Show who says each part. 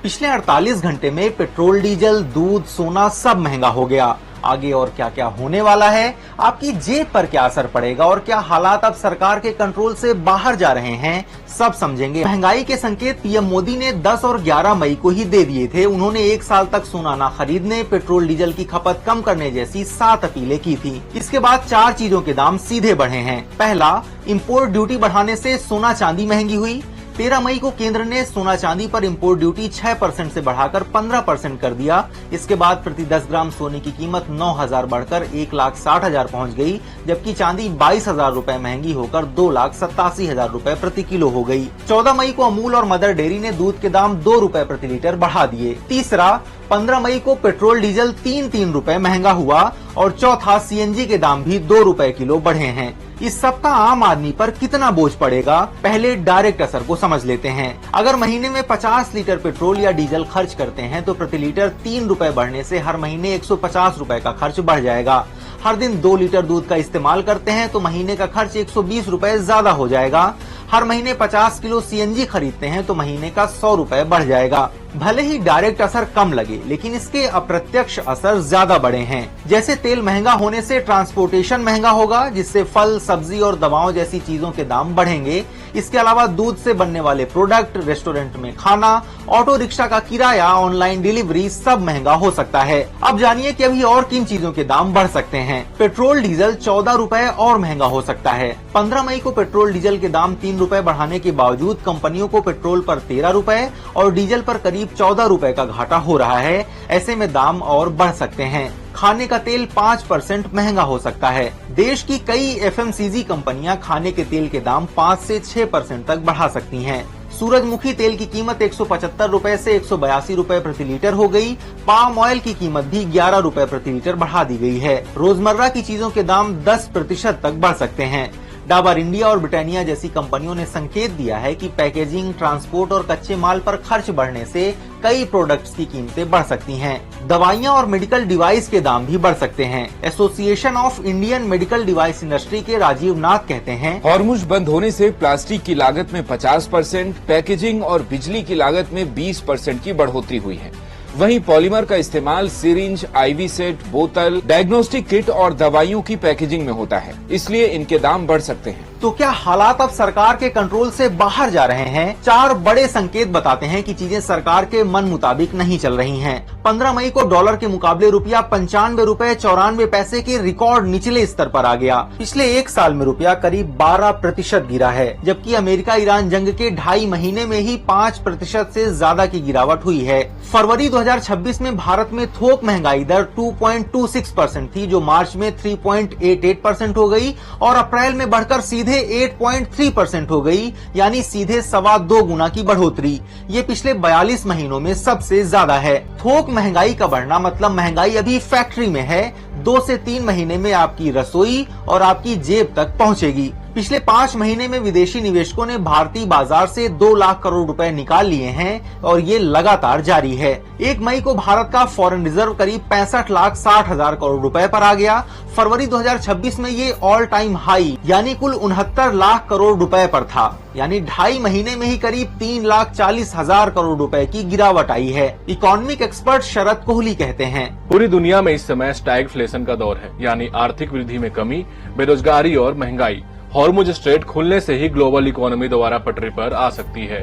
Speaker 1: पिछले 48 घंटे में पेट्रोल, डीजल, दूध, सोना सब महंगा हो गया। आगे और क्या क्या होने वाला है, आपकी जेब पर क्या असर पड़ेगा और क्या हालात अब सरकार के कंट्रोल से बाहर जा रहे हैं, सब समझेंगे। महंगाई के संकेत पीएम मोदी ने 10 और 11 मई को ही दे दिए थे। उन्होंने 1 साल तक सोना न खरीदने, पेट्रोल डीजल की खपत कम करने जैसी 7 अपीलें की थी। इसके बाद 4 चीजों के दाम सीधे बढ़े हैं। पहला, इंपोर्ट ड्यूटी बढ़ाने से सोना चांदी महंगी हुई। 13 मई को केंद्र ने सोना चांदी पर इंपोर्ट ड्यूटी 6% से बढ़ाकर 15% कर दिया। इसके बाद प्रति 10 ग्राम सोने की कीमत 9,000 बढ़कर 1,60,000 पहुंच गई, जबकि चांदी 22,000 रूपए महंगी होकर 2,87,000 रूपए प्रति किलो हो गई। 14 मई को अमूल और मदर डेयरी ने दूध के दाम 2 रूपए प्रति लीटर बढ़ा दिए। तीसरा, 15 मई को पेट्रोल डीजल 3 रूपए महंगा हुआ और चौथा, सीएनजी के दाम भी 2 रूपए किलो बढ़े हैं। इस सब का आम आदमी पर कितना बोझ पड़ेगा, पहले डायरेक्ट असर को समझ लेते हैं। अगर महीने में 50 लीटर पेट्रोल या डीजल खर्च करते हैं तो प्रति लीटर 3 रूपए बढ़ने से हर महीने 150 रूपए का खर्च बढ़ जाएगा। हर दिन 2 लीटर दूध का इस्तेमाल करते हैं तो महीने का खर्च 120 रूपए ज्यादा हो जाएगा। हर महीने 50 किलो सीएनजी खरीदते हैं तो महीने का 100 रूपए बढ़ जाएगा। भले ही डायरेक्ट असर कम लगे, लेकिन इसके अप्रत्यक्ष असर ज्यादा बड़े हैं। जैसे तेल महंगा होने से ट्रांसपोर्टेशन महंगा होगा, जिससे फल, सब्जी और दवाओं जैसी चीजों के दाम बढ़ेंगे। इसके अलावा दूध से बनने वाले प्रोडक्ट, रेस्टोरेंट में खाना, ऑटो रिक्शा का किराया, ऑनलाइन डिलीवरी सब महंगा हो सकता है। अब जानिए कि अभी और किन चीजों के दाम बढ़ सकते हैं। पेट्रोल डीजल 14 रूपए और महंगा हो सकता है। 15 मई को पेट्रोल डीजल के दाम 3 रूपए बढ़ाने के बावजूद कंपनियों को पेट्रोल पर 13 रूपए और डीजल पर करीब 14 रूपए का घाटा हो रहा है। ऐसे में दाम और बढ़ सकते हैं। खाने का तेल 5% महंगा हो सकता है। देश की कई एफएमसीजी कंपनियां खाने के तेल के दाम 5 से 6% तक बढ़ा सकती हैं। सूरजमुखी तेल की कीमत 175 रूपए से 182 रूपए प्रति लीटर हो गई। पाम ऑयल की कीमत भी 11 रूपए प्रति लीटर बढ़ा दी गई है। रोजमर्रा की चीजों के दाम 10% तक बढ़ सकते हैं। डाबर इंडिया और ब्रिटानिया जैसी कंपनियों ने संकेत दिया है कि पैकेजिंग, ट्रांसपोर्ट और कच्चे माल पर खर्च बढ़ने से कई प्रोडक्ट्स की कीमतें बढ़ सकती हैं। दवाइयां और मेडिकल डिवाइस के दाम भी बढ़ सकते हैं। Association of Indian medical device industry के राजीव नाथ कहते हैं,
Speaker 2: हॉर्मुज बंद होने से प्लास्टिक की लागत में 50%, पैकेजिंग और बिजली की लागत में 20% की बढ़ोतरी हुई है। वहीं पॉलीमर का इस्तेमाल सिरिंज, आईवी सेट, बोतल, डायग्नोस्टिक किट और दवाइयों की पैकेजिंग में होता है, इसलिए इनके दाम बढ़ सकते हैं।
Speaker 1: तो क्या हालात अब सरकार के कंट्रोल से बाहर जा रहे हैं? 4 बड़े संकेत बताते हैं कि चीजें सरकार के मन मुताबिक नहीं चल रही हैं। 15 मई को डॉलर के मुकाबले रुपया 95 रूपए 94 पैसे के रिकॉर्ड निचले स्तर पर आ गया। पिछले 1 साल में रुपया करीब 12% गिरा है, जबकि अमेरिका ईरान जंग के 2.5 महीने में ही 5% से ज्यादा की गिरावट हुई है। फरवरी 2026 में भारत में थोक महंगाई दर 2.26% थी, जो मार्च में 3.88% हो गई और अप्रैल में बढ़कर सीधे 8.3% हो गई, यानी सीधे 2.25 गुना की बढ़ोतरी। ये पिछले 42 महीनों में सबसे ज्यादा है। थोक महंगाई का बढ़ना मतलब महंगाई अभी फैक्ट्री में है, 2 से 3 महीने में आपकी रसोई और आपकी जेब तक पहुंचेगी। पिछले 5 महीने में विदेशी निवेशकों ने भारतीय बाजार से 2 लाख करोड़ रुपए निकाल लिए हैं और ये लगातार जारी है। 1 मई को भारत का फॉरेन रिजर्व करीब 65,60,000 करोड़ रुपए पर आ गया। फरवरी 2026 में ये ऑल टाइम हाई यानी कुल 69 लाख करोड़ रुपए पर था, यानी 2.5 महीने में ही करीब 3,40,000 करोड़ रुपए की गिरावट आई है। इकोनॉमिक एक्सपर्ट शरद कोहली कहते हैं,
Speaker 3: पूरी दुनिया में इस समय स्टैगफ्लेशन का दौर है, यानी आर्थिक वृद्धि में कमी, बेरोजगारी और महंगाई। हॉर्मुज स्ट्रेट खुलने से ही ग्लोबल इकोनॉमी दोबारा पटरी पर आ सकती है।